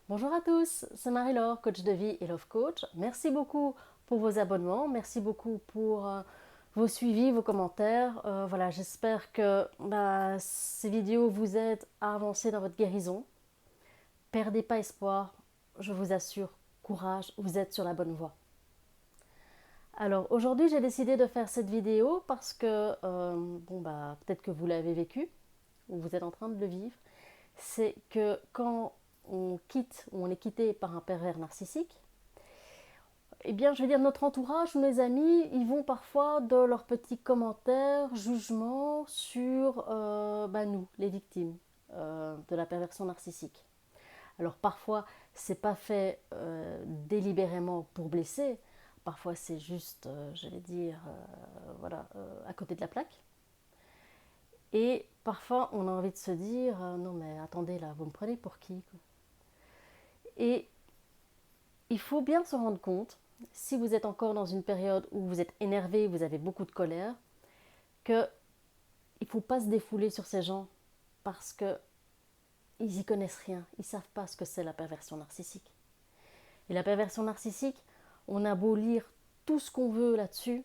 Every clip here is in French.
Bonjour à tous, c'est Marie-Laure, coach de vie et love coach. Merci beaucoup pour vos abonnements, merci beaucoup pour vos suivis, vos commentaires. Voilà, j'espère que ces vidéos vous aident à avancer dans votre guérison. Perdez pas espoir, je vous assure, courage, vous êtes sur la bonne voie. Alors aujourd'hui, j'ai décidé de faire cette vidéo parce que, peut-être que vous l'avez vécu ou vous êtes en train de le vivre. C'est que quand on quitte ou on est quitté par un pervers narcissique, eh bien, je veux dire, notre entourage, mes amis, ils vont parfois de leurs petits commentaires, jugements sur nous, les victimes de la perversion narcissique. Alors parfois, c'est pas fait délibérément pour blesser, parfois c'est juste, à côté de la plaque. Et parfois, on a envie de se dire, non mais attendez là, vous me prenez pour qui quoi. Et il faut bien se rendre compte, si vous êtes encore dans une période où vous êtes énervé, vous avez beaucoup de colère, qu'il ne faut pas se défouler sur ces gens parce qu'ils n'y connaissent rien, ils ne savent pas ce que c'est la perversion narcissique. Et la perversion narcissique, on a beau lire tout ce qu'on veut là-dessus,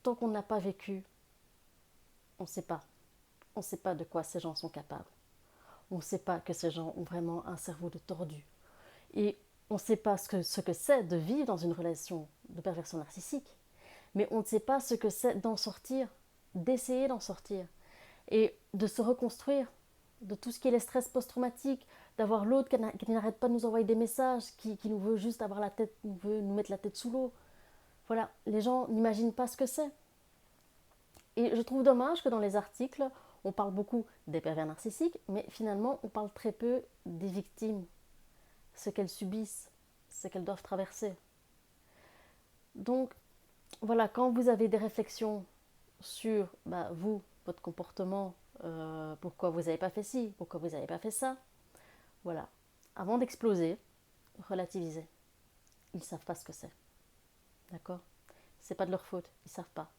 tant qu'on n'a pas vécu, on ne sait pas. On ne sait pas de quoi ces gens sont capables. On ne sait pas que ces gens ont vraiment un cerveau de tordu. Et on ne sait pas ce que c'est de vivre dans une relation de perversion narcissique. Mais on ne sait pas ce que c'est d'en sortir, d'essayer d'en sortir et de se reconstruire de tout ce qui est les stress post-traumatiques, d'avoir l'autre qui n'arrête pas de nous envoyer des messages, qui nous veut juste avoir la tête, veut nous mettre la tête sous l'eau. Voilà, les gens n'imaginent pas ce que c'est. Et je trouve dommage que dans les articles, on parle beaucoup des pervers narcissiques, mais finalement, on parle très peu des victimes, ce qu'elles subissent, ce qu'elles doivent traverser. Donc, voilà, quand vous avez des réflexions sur vous, votre comportement, pourquoi vous n'avez pas fait ci, pourquoi vous n'avez pas fait ça, voilà. Avant d'exploser, relativisez. Ils ne savent pas ce que c'est. D'accord? C'est pas de leur faute, ils ne savent pas.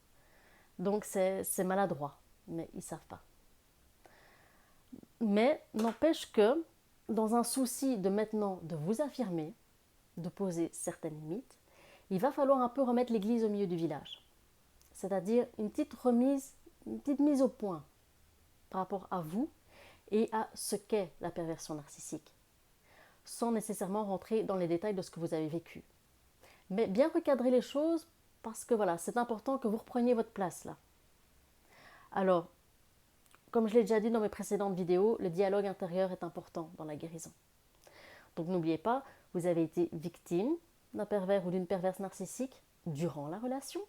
Donc c'est maladroit, mais ils ne savent pas. Mais n'empêche que, dans un souci de maintenant de vous affirmer, de poser certaines limites, il va falloir un peu remettre l'église au milieu du village. C'est-à-dire une petite mise au point par rapport à vous et à ce qu'est la perversion narcissique, sans nécessairement rentrer dans les détails de ce que vous avez vécu. Mais bien recadrer les choses parce que voilà, c'est important que vous repreniez votre place là. Alors, comme je l'ai déjà dit dans mes précédentes vidéos, le dialogue intérieur est important dans la guérison. Donc n'oubliez pas, vous avez été victime d'un pervers ou d'une perverse narcissique durant la relation.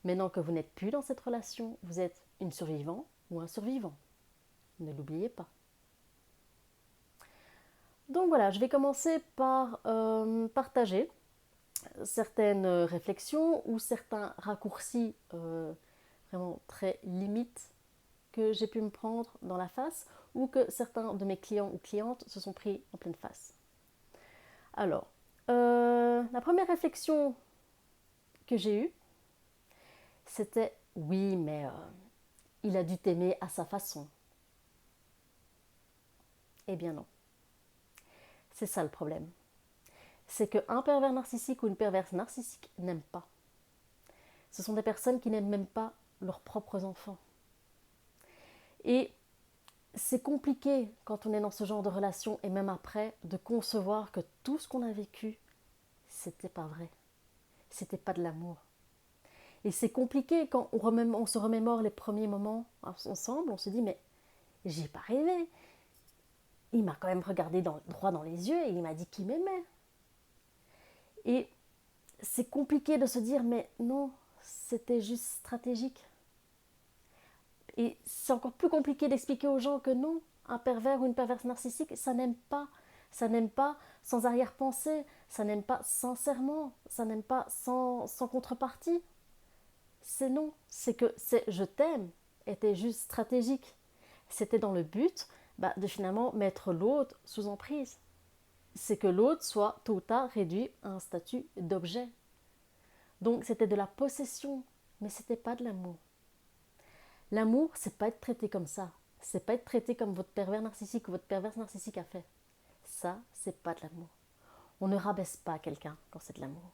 Maintenant que vous n'êtes plus dans cette relation, vous êtes une survivante ou un survivant. Ne l'oubliez pas. Donc voilà, je vais commencer par partager certaines réflexions ou certains raccourcis vraiment très limites que j'ai pu me prendre dans la face ou que certains de mes clients ou clientes se sont pris en pleine face. Alors, la première réflexion que j'ai eue, c'était oui, mais il a dû t'aimer à sa façon. Eh bien non. C'est ça le problème. C'est qu'un pervers narcissique ou une perverse narcissique n'aime pas. Ce sont des personnes qui n'aiment même pas leurs propres enfants. Et c'est compliqué quand on est dans ce genre de relation et même après de concevoir que tout ce qu'on a vécu, c'était pas vrai. C'était pas de l'amour. Et c'est compliqué quand on se remémore les premiers moments ensemble, on se dit mais j'ai pas rêvé. Il m'a quand même regardé droit dans les yeux et il m'a dit qu'il m'aimait. Et c'est compliqué de se dire mais non, c'était juste stratégique. Et c'est encore plus compliqué d'expliquer aux gens que non, un pervers ou une perverse narcissique, ça n'aime pas. Ça n'aime pas sans arrière-pensée, ça n'aime pas sincèrement, ça n'aime pas sans contrepartie. C'est non, c'est que c'est je t'aime était juste stratégique. C'était dans le but de finalement mettre l'autre sous emprise. C'est que l'autre soit tôt ou tard réduit à un statut d'objet. Donc c'était de la possession, mais c'était pas de l'amour. L'amour, c'est pas être traité comme ça. C'est pas être traité comme votre pervers narcissique ou votre perverse narcissique a fait. Ça, c'est pas de l'amour. On ne rabaisse pas quelqu'un quand c'est de l'amour.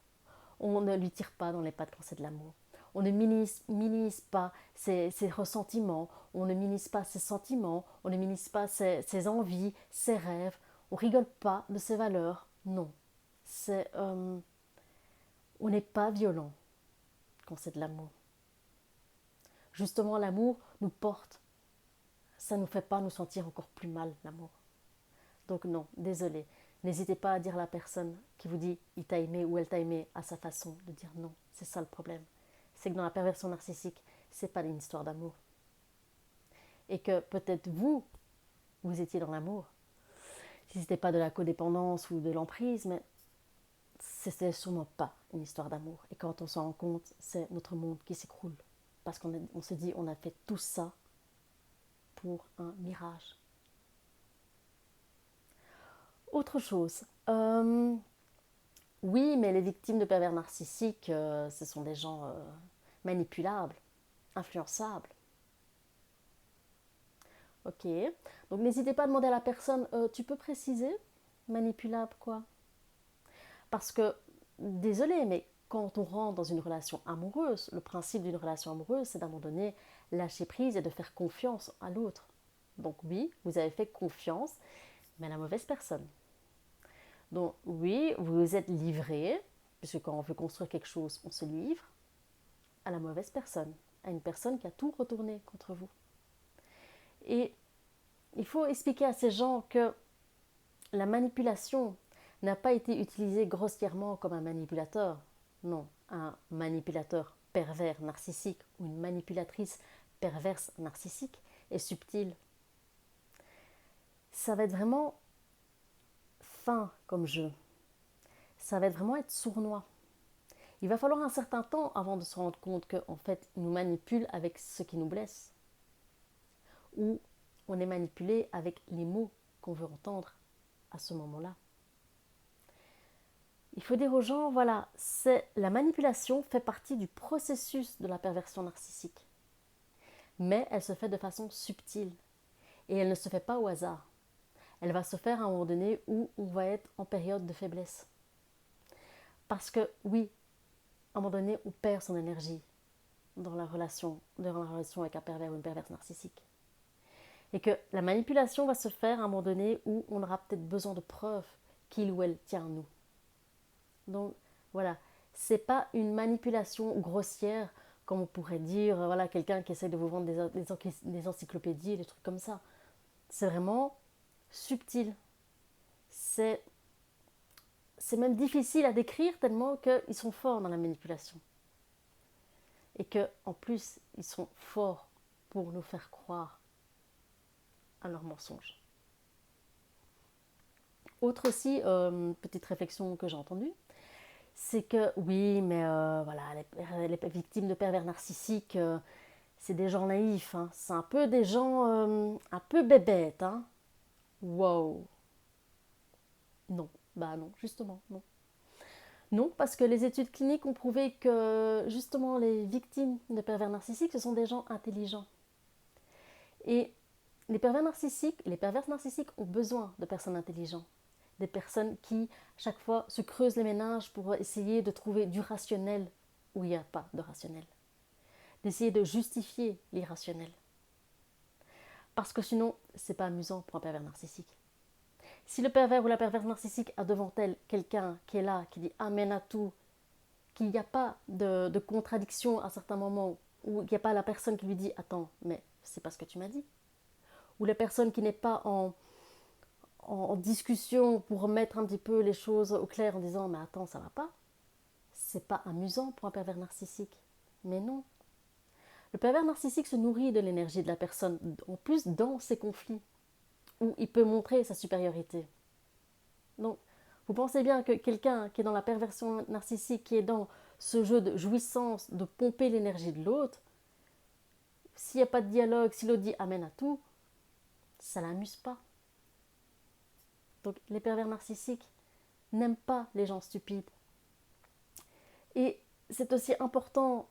On ne lui tire pas dans les pattes quand c'est de l'amour. On ne minimise pas ses ressentiments, on ne minimise pas ses sentiments, on ne minimise pas ses envies, ses rêves. On rigole pas de ses valeurs. Non. On n'est pas violent quand c'est de l'amour. Justement, l'amour nous porte. Ça ne nous fait pas nous sentir encore plus mal, l'amour. Donc non, désolé. N'hésitez pas à dire à la personne qui vous dit il t'a aimé ou elle t'a aimé à sa façon de dire non. C'est ça le problème. C'est que dans la perversion narcissique, c'est pas une histoire d'amour. Et que peut-être vous étiez dans l'amour. Si c'était pas de la codépendance ou de l'emprise, mais c'était sûrement pas une histoire d'amour. Et quand on s'en rend compte, c'est notre monde qui s'écroule. Parce qu'on se dit on a fait tout ça pour un mirage. Autre chose. Oui, mais les victimes de pervers narcissiques, ce sont des gens manipulables, influençables. Ok. Donc n'hésitez pas à demander à la personne, tu peux préciser manipulable quoi? Parce que, désolé, mais quand on rentre dans une relation amoureuse, le principe d'une relation amoureuse, c'est d'à un moment donné lâcher prise et de faire confiance à l'autre. Donc oui, vous avez fait confiance, mais à la mauvaise personne. Donc oui, vous vous êtes livré, puisque quand on veut construire quelque chose, on se livre à la mauvaise personne, à une personne qui a tout retourné contre vous. Et il faut expliquer à ces gens que la manipulation n'a pas été utilisée grossièrement comme un manipulateur. Non, un manipulateur pervers narcissique ou une manipulatrice perverse narcissique est subtil. Ça va être vraiment fin comme jeu. Ça va être vraiment être sournois. Il va falloir un certain temps avant de se rendre compte qu'en fait, il nous manipule avec ce qui nous blesse. Ou on est manipulé avec les mots qu'on veut entendre à ce moment-là. Il faut dire aux gens, voilà, la manipulation fait partie du processus de la perversion narcissique. Mais elle se fait de façon subtile. Et elle ne se fait pas au hasard. Elle va se faire à un moment donné où on va être en période de faiblesse. Parce que oui, à un moment donné, on perd son énergie dans la relation avec un pervers ou une perverse narcissique. Et que la manipulation va se faire à un moment donné où on aura peut-être besoin de preuves qu'il ou elle tient à nous. Donc voilà, c'est pas une manipulation grossière comme on pourrait dire, voilà, quelqu'un qui essaie de vous vendre des encyclopédies, des trucs comme ça. C'est vraiment subtil. C'est même difficile à décrire tellement qu'ils sont forts dans la manipulation. Et qu'en plus, ils sont forts pour nous faire croire à leurs mensonges. Autre aussi, petite réflexion que j'ai entendue, c'est que oui, mais voilà, les victimes de pervers narcissiques, c'est des gens naïfs, hein. C'est un peu des gens un peu bébêtes. Hein. Wow. Non, bah non, justement, non. Non, parce que les études cliniques ont prouvé que justement les victimes de pervers narcissiques, ce sont des gens intelligents. Et les pervers narcissiques ont besoin de personnes intelligentes. Des personnes qui, chaque fois, se creusent les méninges pour essayer de trouver du rationnel où il n'y a pas de rationnel. D'essayer de justifier l'irrationnel. Parce que sinon, c'est pas amusant pour un pervers narcissique. Si le pervers ou la perverse narcissique a devant elle quelqu'un qui est là, qui dit amène à tout, qu'il n'y a pas de contradiction à certains moments, où il n'y a pas la personne qui lui dit attends, mais c'est pas ce que tu m'as dit. Ou la personne qui n'est pas en discussion pour mettre un petit peu les choses au clair en disant mais attends, ça va pas. C'est pas amusant pour un pervers narcissique. Mais non. Le pervers narcissique se nourrit de l'énergie de la personne, en plus dans ses conflits, où il peut montrer sa supériorité. Donc, vous pensez bien que quelqu'un qui est dans la perversion narcissique, qui est dans ce jeu de jouissance, de pomper l'énergie de l'autre, s'il n'y a pas de dialogue, si l'autre dit amène à tout, ça ne l'amuse pas. Donc, les pervers narcissiques n'aiment pas les gens stupides. Et c'est aussi important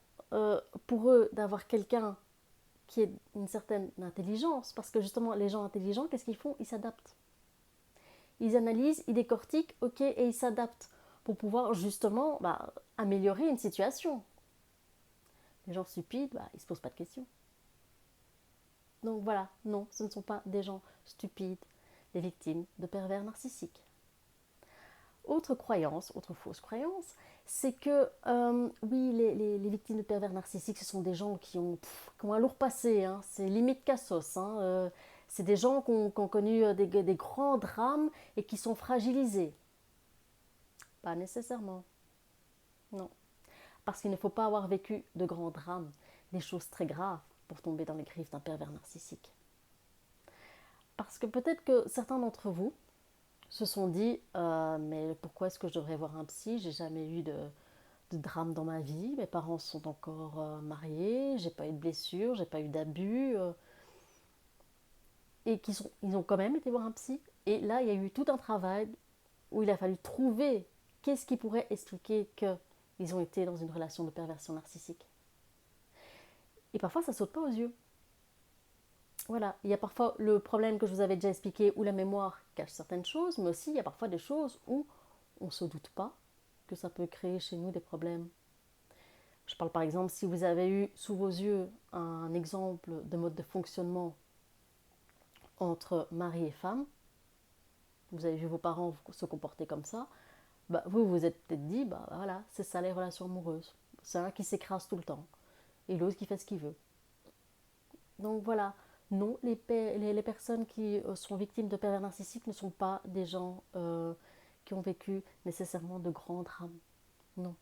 pour eux d'avoir quelqu'un qui ait une certaine intelligence, parce que justement, les gens intelligents, qu'est-ce qu'ils font? Ils s'adaptent. Ils analysent, ils décortiquent, ok, et ils s'adaptent pour pouvoir justement améliorer une situation. Les gens stupides, ils ne se posent pas de questions. Donc voilà, non, ce ne sont pas des gens stupides, les victimes de pervers narcissiques. Autre croyance, autre fausse croyance, c'est que oui, les victimes de pervers narcissiques, ce sont des gens qui ont un lourd passé, hein, c'est limite cassos. C'est des gens qui ont connu des grands drames et qui sont fragilisés. Pas nécessairement, non. Parce qu'il ne faut pas avoir vécu de grands drames, des choses très graves pour tomber dans les griffes d'un pervers narcissique. Parce que peut-être que certains d'entre vous se sont dit mais pourquoi est-ce que je devrais voir un psy? J'ai jamais eu de drame dans ma vie, mes parents sont encore mariés, j'ai pas eu de blessures, j'ai pas eu d'abus, et ils ont quand même été voir un psy. Et là, il y a eu tout un travail où il a fallu trouver qu'est-ce qui pourrait expliquer qu'ils ont été dans une relation de perversion narcissique. Et parfois, ça saute pas aux yeux. Voilà, il y a parfois le problème que je vous avais déjà expliqué où la mémoire cache certaines choses, mais aussi il y a parfois des choses où on ne se doute pas que ça peut créer chez nous des problèmes. Je parle par exemple si vous avez eu sous vos yeux un exemple de mode de fonctionnement entre mari et femme, vous avez vu vos parents se comporter comme ça, vous vous êtes peut-être dit, voilà, c'est ça les relations amoureuses. C'est un qui s'écrase tout le temps et l'autre qui fait ce qu'il veut. Donc voilà, non, les personnes qui sont victimes de pervers narcissiques ne sont pas des gens qui ont vécu nécessairement de grands drames. Non.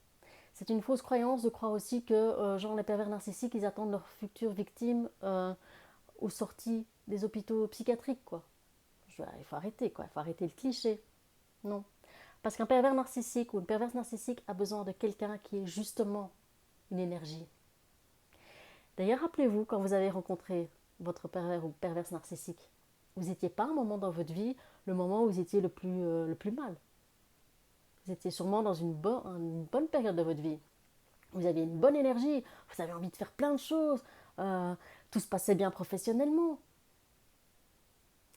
C'est une fausse croyance de croire aussi que les pervers narcissiques, ils attendent leurs futures victimes aux sorties des hôpitaux psychiatriques, quoi. Il faut arrêter, quoi. Il faut arrêter le cliché. Non. Parce qu'un pervers narcissique ou une perverse narcissique a besoin de quelqu'un qui est justement une énergie. D'ailleurs, rappelez-vous, quand vous avez rencontré votre pervers ou perverse narcissique, vous n'étiez pas un moment dans votre vie, le moment où vous étiez le plus mal. Vous étiez sûrement dans une bonne période de votre vie. Vous aviez une bonne énergie, vous avez envie de faire plein de choses, tout se passait bien professionnellement.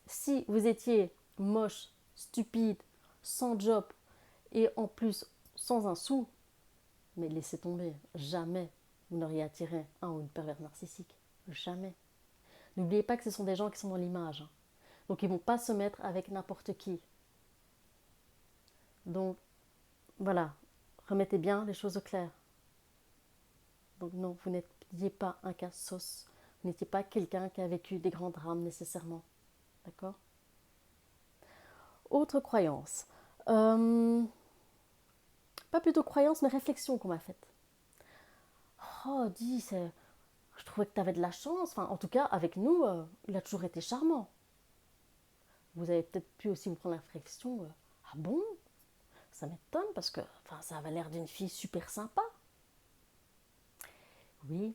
Si vous étiez moche, stupide, sans job et en plus sans un sou, mais laissez tomber, jamais vous n'auriez attiré un ou une pervers narcissique. Jamais. N'oubliez pas que ce sont des gens qui sont dans l'image. Donc ils ne vont pas se mettre avec n'importe qui. Donc voilà, remettez bien les choses au clair. Donc non, vous n'étiez pas un cas sauce. Vous n'étiez pas quelqu'un qui a vécu des grands drames nécessairement. D'accord? Autre croyance. Pas plutôt croyance, mais réflexion qu'on m'a faite. Oh, je trouvais que tu avais de la chance. Enfin, en tout cas, avec nous, il a toujours été charmant. Vous avez peut-être pu aussi vous prendre la réflexion. Ah bon? Ça m'étonne parce que ça avait l'air d'une fille super sympa. Oui,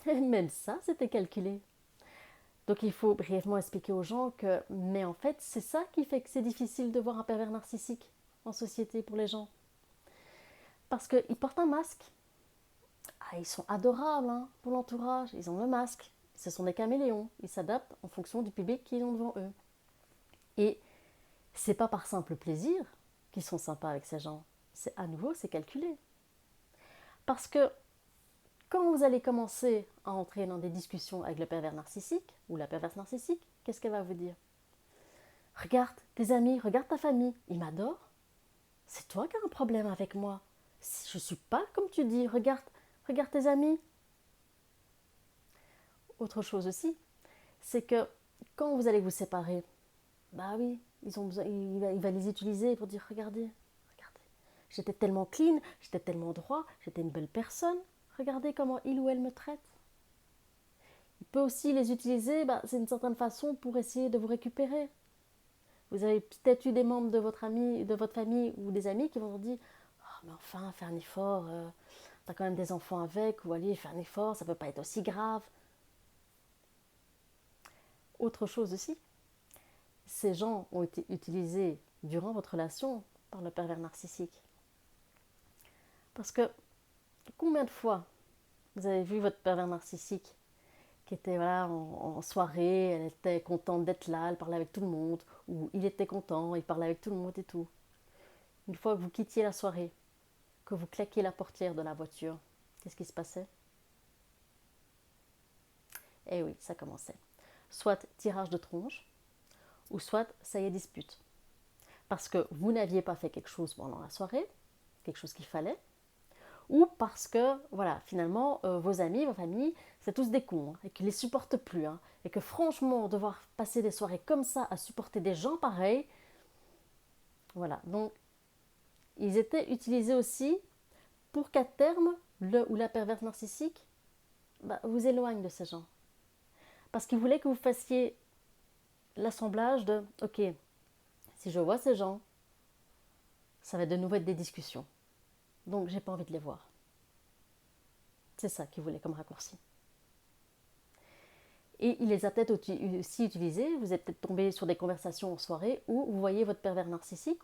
même ça, c'était calculé. Donc il faut brièvement expliquer aux gens que, mais en fait, c'est ça qui fait que c'est difficile de voir un pervers narcissique en société pour les gens. Parce qu'ils portent un masque. Ah, ils sont adorables pour l'entourage, ils ont le masque. Ce sont des caméléons, ils s'adaptent en fonction du public qu'ils ont devant eux. Et c'est pas par simple plaisir qu'ils sont sympas avec ces gens. C'est à nouveau, c'est calculé. Parce que quand vous allez commencer à entrer dans des discussions avec le pervers narcissique ou la perverse narcissique, qu'est-ce qu'elle va vous dire? Regarde tes amis, regarde ta famille, ils m'adorent. C'est toi qui as un problème avec moi. Je ne suis pas comme tu dis, regarde tes amis. Autre chose aussi, c'est que quand vous allez vous séparer, oui, il va les utiliser pour dire regardez, j'étais tellement clean, j'étais tellement droit, j'étais une belle personne. Regardez comment il ou elle me traite. Il peut aussi les utiliser, c'est une certaine façon pour essayer de vous récupérer. Vous avez peut-être eu des membres de votre famille ou des amis qui vont vous dire oh, mais enfin, fais un effort, t'as quand même des enfants avec, ou allez, fais un effort, ça peut pas être aussi grave. Autre chose aussi, ces gens ont été utilisés durant votre relation par le pervers narcissique. Parce que combien de fois vous avez vu votre pervers narcissique qui était voilà, en soirée, elle était contente d'être là, elle parlait avec tout le monde, ou il était content, il parlait avec tout le monde et tout. Une fois que vous quittiez la soirée, que vous claquiez la portière de la voiture, qu'est-ce qui se passait? Eh oui, ça commençait. Soit tirage de tronche, ou soit ça y est dispute. Parce que vous n'aviez pas fait quelque chose pendant la soirée, quelque chose qu'il fallait, ou parce que, voilà, finalement, vos amis, vos familles, c'est tous des cons, hein, et qu'ils ne les supportent plus. Hein, et que franchement, devoir passer des soirées comme ça à supporter des gens pareils, voilà. Donc, ils étaient utilisés aussi pour qu'à terme, le ou la perverse narcissique vous éloigne de ces gens. Parce qu'ils voulaient que vous fassiez l'assemblage de, ok, si je vois ces gens, ça va de nouveau être des discussions. Donc, j'ai pas envie de les voir. C'est ça qu'ils voulaient comme raccourci. Et il les a peut-être aussi utilisés, vous êtes peut-être tombé sur des conversations en soirée où vous voyez votre pervers narcissique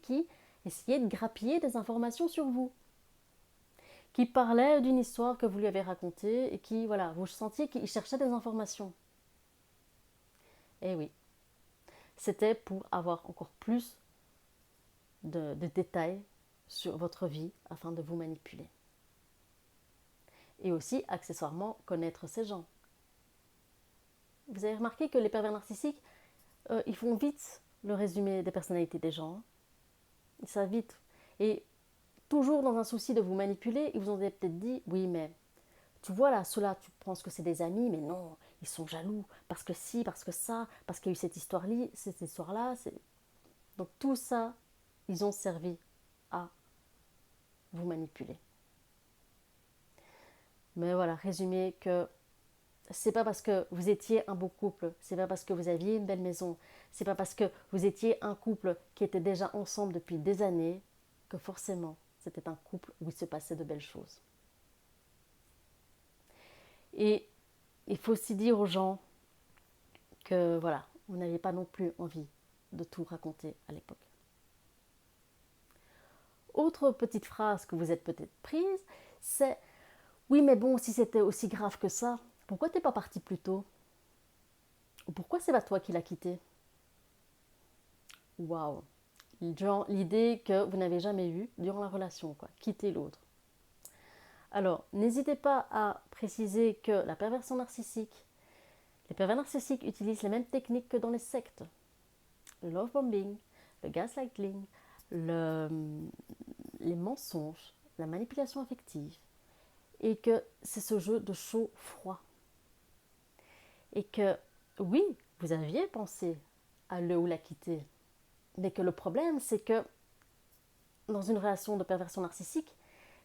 qui essayait de grappiller des informations sur vous, qui parlait d'une histoire que vous lui avez racontée et qui, voilà, vous sentiez qu'il cherchait des informations. Et oui, c'était pour avoir encore plus de détails sur votre vie afin de vous manipuler. Et aussi, accessoirement, connaître ces gens. Vous avez remarqué que les pervers narcissiques, ils font vite le résumé des personnalités des gens. Ils savent vite. Et toujours dans un souci de vous manipuler, ils vous ont peut-être dit, oui, mais tu vois là, ceux-là, tu penses que c'est des amis, mais non, ils sont jaloux, parce que si, parce que ça, parce qu'il y a eu cette histoire-là. Donc tout ça, ils ont servi à vous manipuler. Mais voilà, résumé que c'est pas parce que vous étiez un beau couple, c'est pas parce que vous aviez une belle maison, c'est pas parce que vous étiez un couple qui était déjà ensemble depuis des années que forcément c'était un couple où il se passait de belles choses. Et il faut aussi dire aux gens que voilà, vous n'aviez pas non plus envie de tout raconter à l'époque. Autre petite phrase que vous êtes peut-être prise, c'est oui mais bon, si c'était aussi grave que ça, pourquoi t'es pas parti plus tôt? Ou pourquoi c'est pas toi qui l'as quitté? Waouh! Genre l'idée que vous n'avez jamais eue durant la relation, quoi, quitter l'autre. Alors, n'hésitez pas à préciser que la perversion narcissique, les pervers narcissiques utilisent les mêmes techniques que dans les sectes. Le love bombing, le gaslighting, les mensonges, la manipulation affective, et que c'est ce jeu de chaud-froid. Et que, oui, vous aviez pensé à le ou la quitter, mais que le problème, c'est que dans une relation de perversion narcissique,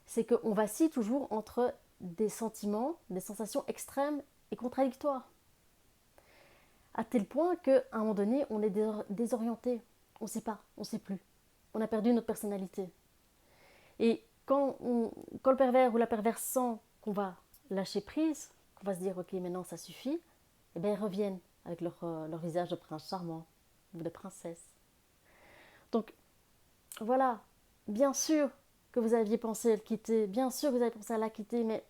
c'est qu'on vacille toujours entre des sentiments, des sensations extrêmes et contradictoires. À tel point qu'à un moment donné, on est désorienté. On ne sait pas, on ne sait plus. On a perdu notre personnalité. Et quand le pervers ou la perverse sent qu'on va lâcher prise, qu'on va se dire ok maintenant ça suffit, et bien ils reviennent avec leur visage de prince charmant ou de princesse. Donc voilà, bien sûr que vous aviez pensé à le quitter, bien sûr que vous avez pensé à la quitter, mais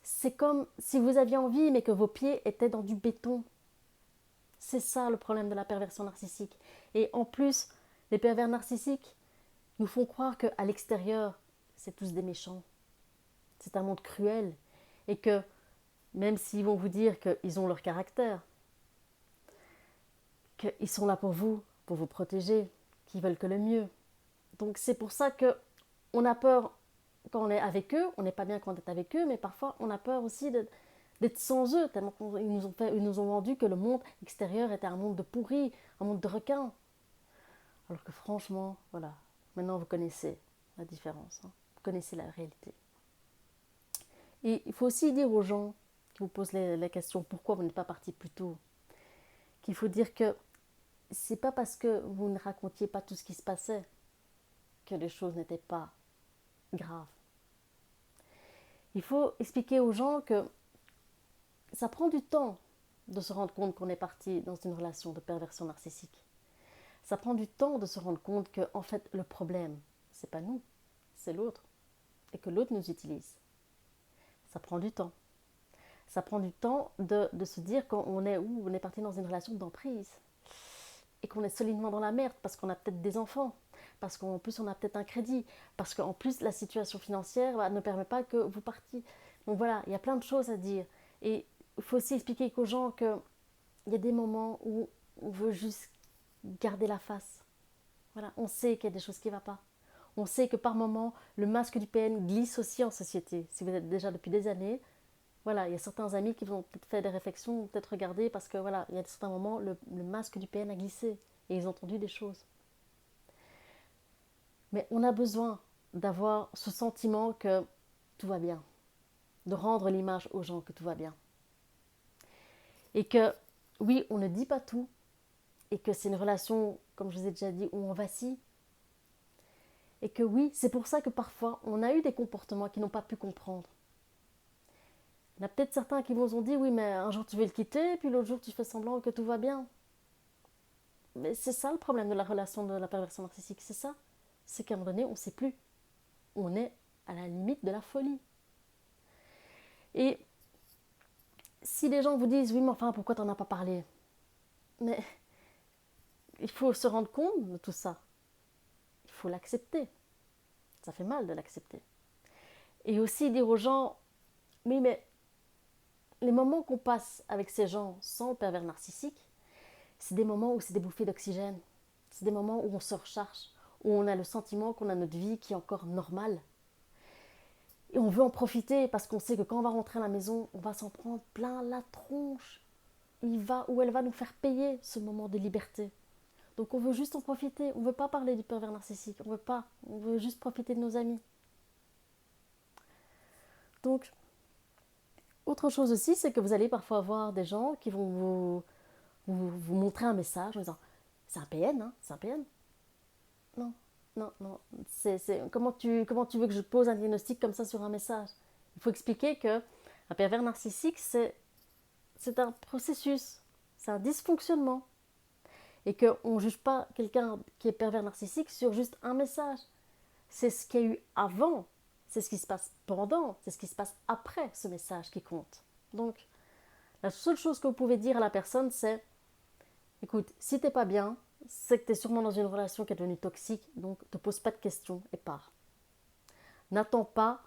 c'est comme si vous aviez envie mais que vos pieds étaient dans du béton. C'est ça le problème de la perversion narcissique. Et en plus, les pervers narcissiques nous font croire qu'à l'extérieur, c'est tous des méchants. C'est un monde cruel. Et que même s'ils vont vous dire qu'ils ont leur caractère, qu'ils sont là pour vous protéger, qu'ils veulent que le mieux. Donc c'est pour ça qu'on a peur quand on est avec eux, on n'est pas bien quand on est avec eux, mais parfois on a peur aussi d'être sans eux, tellement ils nous ont vendu que le monde extérieur était un monde de pourris, un monde de requins. Alors que franchement, voilà, maintenant vous connaissez la différence, hein. Vous connaissez la réalité. Et il faut aussi dire aux gens qui vous posent la question pourquoi vous n'êtes pas parti plus tôt, qu'il faut dire que c'est pas parce que vous ne racontiez pas tout ce qui se passait que les choses n'étaient pas graves. Il faut expliquer aux gens que ça prend du temps de se rendre compte qu'on est parti dans une relation de perversion narcissique. Ça prend du temps de se rendre compte que en fait le problème, c'est pas nous, c'est l'autre, et que l'autre nous utilise. Ça prend du temps. Ça prend du temps de se dire quand on est parti dans une relation d'emprise et qu'on est solidement dans la merde parce qu'on a peut-être des enfants, parce qu'en plus on a peut-être un crédit, parce qu'en plus la situation financière ne permet pas que vous partiez. Donc voilà, il y a plein de choses à dire. Et il faut aussi expliquer aux gens qu'il y a des moments où on veut juste garder la face. Voilà, on sait qu'il y a des choses qui ne vont pas. On sait que par moments, le masque du PN glisse aussi en société. Si vous êtes déjà depuis des années, voilà, il y a certains amis qui vont peut-être faire des réflexions, peut-être regarder, parce que voilà, il y a certains moments, le masque du PN a glissé et ils ont entendu des choses. Mais on a besoin d'avoir ce sentiment que tout va bien, de rendre l'image aux gens que tout va bien. Et que, oui, on ne dit pas tout, et que c'est une relation, comme je vous ai déjà dit, où on vacille. Et que oui, c'est pour ça que parfois, on a eu des comportements qu'ils n'ont pas pu comprendre. Il y en a peut-être certains qui vous ont dit, oui, mais un jour tu veux le quitter, puis l'autre jour tu fais semblant que tout va bien. Mais c'est ça le problème de la relation de la perversion narcissique, c'est ça. C'est qu'à un moment donné, on ne sait plus. On est à la limite de la folie. Et si les gens vous disent, oui, mais enfin, pourquoi t'en as pas parlé? Mais il faut se rendre compte de tout ça. Il faut l'accepter. Ça fait mal de l'accepter. Et aussi dire aux gens, oui, mais les moments qu'on passe avec ces gens sans pervers narcissique, c'est des moments où c'est des bouffées d'oxygène. C'est des moments où on se recharge, où on a le sentiment qu'on a notre vie qui est encore normale. Et on veut en profiter parce qu'on sait que quand on va rentrer à la maison, on va s'en prendre plein la tronche. Elle va nous faire payer ce moment de liberté. Donc on veut juste en profiter. On ne veut pas parler du pervers narcissique. On veut pas. On veut juste profiter de nos amis. Donc, autre chose aussi, c'est que vous allez parfois avoir des gens qui vont vous montrer un message en disant c'est un PN, hein, c'est un PN. Non, non, non. Comment tu veux que je pose un diagnostic comme ça sur un message? Il faut expliquer que un pervers narcissique, c'est un processus, c'est un dysfonctionnement. Et qu'on ne juge pas quelqu'un qui est pervers narcissique sur juste un message. C'est ce qu'il y a eu avant, c'est ce qui se passe pendant, c'est ce qui se passe après ce message qui compte. Donc, la seule chose que vous pouvez dire à la personne, c'est écoute, si t'es pas bien, c'est que t'es sûrement dans une relation qui est devenue toxique, donc te pose pas de questions et pars. N'attends pas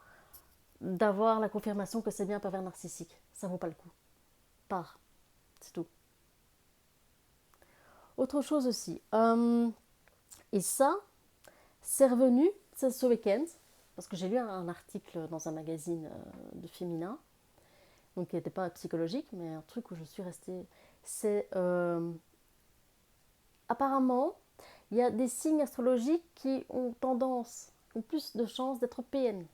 d'avoir la confirmation que c'est bien un pervers narcissique. Ça vaut pas le coup. Pars. C'est tout. Autre chose aussi. Et ça, c'est revenu ce week-end, parce que j'ai lu un article dans un magazine de féminin, donc qui n'était pas psychologique, mais un truc où je suis restée. C'est apparemment, il y a des signes astrologiques qui ont plus de chances d'être PN.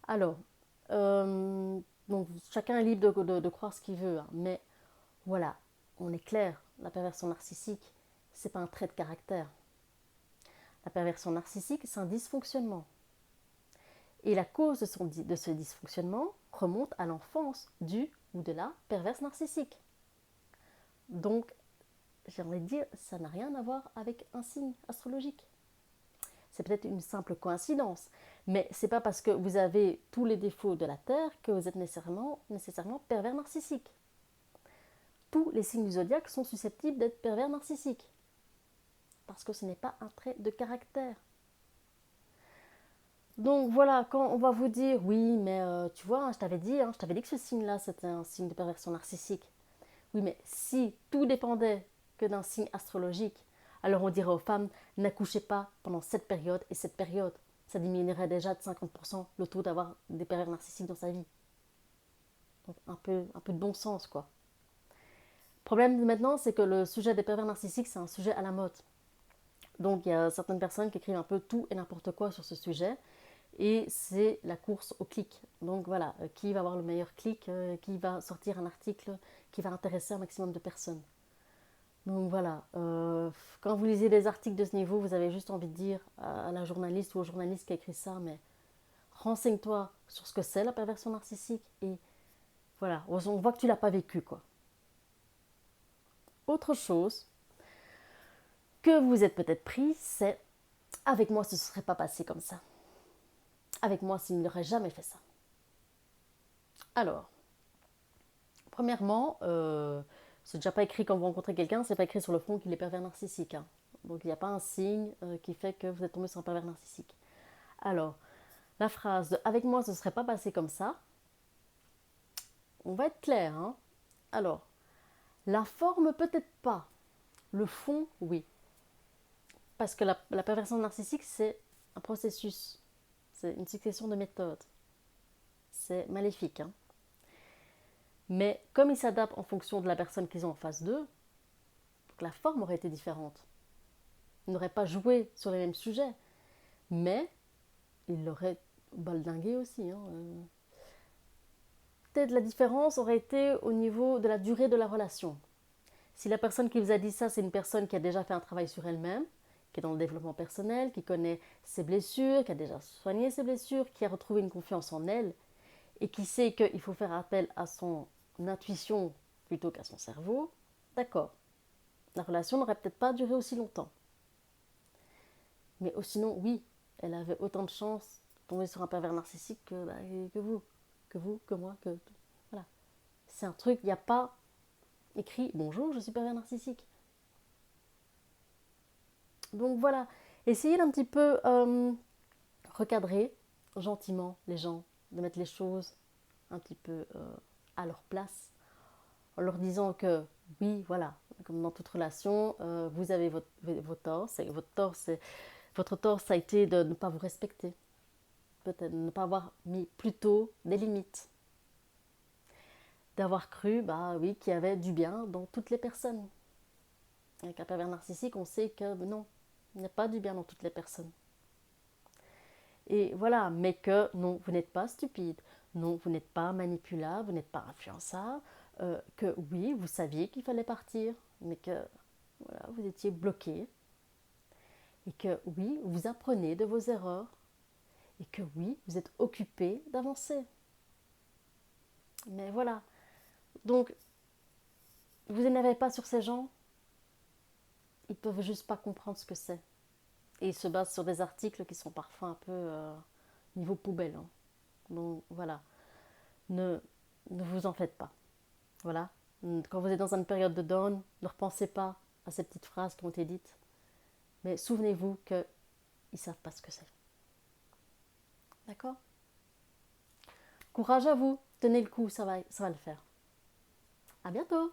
Alors, euh, donc chacun est libre de croire ce qu'il veut, hein, mais voilà, on est clair, la perversion narcissique, c'est pas un trait de caractère. La perversion narcissique, c'est un dysfonctionnement. Et la cause de ce dysfonctionnement remonte à l'enfance du ou de la perverse narcissique. Donc, j'ai envie de dire, ça n'a rien à voir avec un signe astrologique. C'est peut-être une simple coïncidence, mais c'est pas parce que vous avez tous les défauts de la Terre que vous êtes nécessairement pervers narcissique. Tous les signes du zodiaque sont susceptibles d'être pervers narcissiques, parce que ce n'est pas un trait de caractère. Donc voilà, quand on va vous dire oui, mais tu vois, je t'avais dit que ce signe-là c'était un signe de perversion narcissique. Oui, mais si tout dépendait que d'un signe astrologique, alors on dirait aux femmes n'accouchez pas pendant cette période et cette période. Ça diminuerait déjà de 50% le taux d'avoir des pervers narcissiques dans sa vie. Donc un peu de bon sens quoi. Le problème maintenant, c'est que le sujet des pervers narcissiques, c'est un sujet à la mode. Donc il y a certaines personnes qui écrivent un peu tout et n'importe quoi sur ce sujet. Et c'est la course au clic. Donc voilà, qui va avoir le meilleur clic, qui va sortir un article qui va intéresser un maximum de personnes. Donc voilà, quand vous lisez des articles de ce niveau, vous avez juste envie de dire à la journaliste ou au journaliste qui a écrit ça, mais renseigne-toi sur ce que c'est la perversion narcissique et voilà, on voit que tu l'as pas vécu quoi. Autre chose que vous êtes peut-être pris, c'est avec moi ce ne serait pas passé comme ça. Avec moi, s'il n'aurait jamais fait ça. Alors, premièrement, c'est déjà pas écrit quand vous rencontrez quelqu'un, c'est pas écrit sur le front qu'il est pervers narcissique, hein. Donc il n'y a pas un signe qui fait que vous êtes tombé sur un pervers narcissique. Alors, la phrase de avec moi ce ne serait pas passé comme ça, on va être clair, hein. Alors, la forme peut-être pas, le fond oui. Parce que la perversion narcissique c'est un processus, c'est une succession de méthodes. C'est maléfique, hein. Mais comme ils s'adaptent en fonction de la personne qu'ils ont en face d'eux, la forme aurait été différente. Ils n'auraient pas joué sur les mêmes sujets, mais ils l'auraient baldingué aussi, hein. Peut-être la différence aurait été au niveau de la durée de la relation. Si la personne qui vous a dit ça, c'est une personne qui a déjà fait un travail sur elle-même, qui est dans le développement personnel, qui connaît ses blessures, qui a déjà soigné ses blessures, qui a retrouvé une confiance en elle, et qui sait qu'il faut faire appel à son intuition plutôt qu'à son cerveau, d'accord, la relation n'aurait peut-être pas duré aussi longtemps. Mais sinon, oui, elle avait autant de chances de tomber sur un pervers narcissique que vous, que moi, que... Voilà. C'est un truc, il n'y a pas écrit bonjour, je suis pervers narcissique. Donc voilà, essayez d'un petit peu recadrer gentiment les gens, de mettre les choses un petit peu à leur place, en leur disant que oui, voilà, comme dans toute relation, vous avez vos torts, votre tort, ça a été de ne pas vous respecter, peut-être de ne pas avoir mis plus tôt des limites, d'avoir cru, bah oui, qu'il y avait du bien dans toutes les personnes. Avec un pervers narcissique, on sait que non, il n'y a pas du bien dans toutes les personnes. Et voilà, mais que non, vous n'êtes pas stupide, non, vous n'êtes pas manipulable, vous n'êtes pas influençable, que oui, vous saviez qu'il fallait partir, mais que voilà, vous étiez bloqué, et que oui, vous apprenez de vos erreurs, et que oui, vous êtes occupé d'avancer. Mais voilà, donc vous n'énervez pas sur ces gens, ils peuvent juste pas comprendre ce que c'est. Et ils se basent sur des articles qui sont parfois un peu niveau poubelle, hein. Donc voilà, ne, ne vous en faites pas. Voilà. Quand vous êtes dans une période de down, ne repensez pas à ces petites phrases qui ont été dites. Mais souvenez-vous qu'ils ne savent pas ce que c'est. D'accord? Courage à vous. Tenez le coup, ça va le faire. À bientôt!